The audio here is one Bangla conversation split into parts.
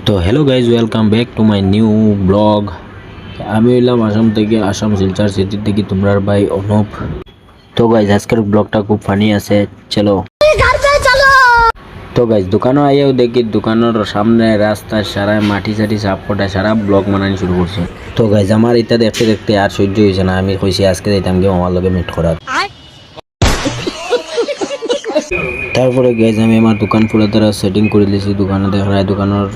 তো hello guys, welcome back to my new blog. আমি হইলাম আসাম থেকে, আসাম শিলচর সিটি থেকে তোমরার ভাই অনুপ। তো গাইজ আজকের ব্লগটা খুব ফানি আছে, চলো। তো গাইজ দোকানও আইয়াও দেখি দোকানের সামনে রাস্তা সারা মাটি চাটি সাফ কটা সারা ব্লগ বানানি শুরু করছে। তো গাইজ আমার এটা দেখতে দেখতে আর সহ্য হয়েছে না, আমি কইছি আজকে যাইতাম গিয়ে আমার লগে মিট করার। তারপরে গাইজ আমি আমার দোকান পুরো তারা সেটিং করে দিয়েছি। দোকানে দেখায় দোকানের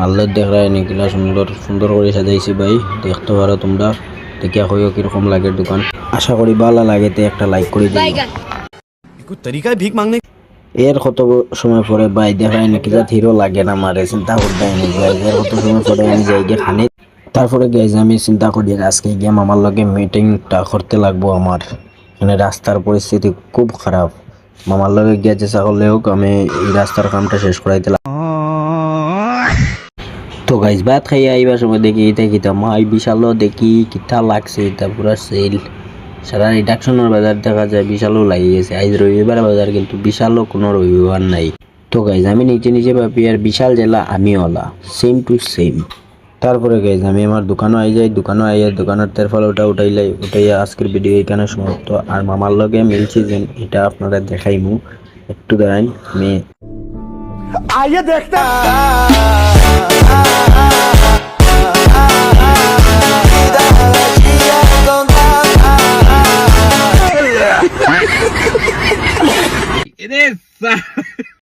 আল্লাহ দেখায় নিকিলা সুন্দর সুন্দর করে সাজাইছি ভাই, দেখতে পারো তোমরা। দেখিয়া কইও কিরকম লাগে দোকান, আশা করি ভালো লাগে। তো একটা লাইক করে দিও। तरीका है भीख मांगने এর কত সময় পরে ভাই দেখায় নাকি যা হিরো লাগে না, মারে চিন্তা করতে এর কত সময় পরে আমি যাই গিয়ে খানি। তারপরে গাইজ আমি চিন্তা করি আজকে গিয়ে আমার লগে মিটিংটা করতে লাগবো। আমার মানে রাস্তার পরিস্থিতি খুব খারাপ, মামার লগে গিয়ে চেষ্টা করলে হোক আমি এই রাস্তার কামটা শেষ করাইতে। তো গাইজ ভাত খাইয়া আইবার সময় দেখি এটা কিতা মাই বিশালও দেখি কিতা লাগছে, এটা পুরা সেল সারা রিডাকশনের বাজার দেখা যায়, বিশালও লাগিয়ে গেছে। আজ রবিবার বাজার কিন্তু বিশালও কোনো রবিবার নাই। তো গাইজ আমি নিচে নিচে ভাবি আর বিশাল জেলা আমি ওলা সেম টু সেম। তারপরে গাইজ আমি আমার দোকানও আই যাই, দোকানও আইয়া দোকানের তেরফল উঠাইয়া আজকের ভিডিও এখানে সমাপ্ত। আর মামার লগে মিলছি যে এটা আপনারা দেখাইমু, একটু দাঁড়ান আমি आइए देखते हैं।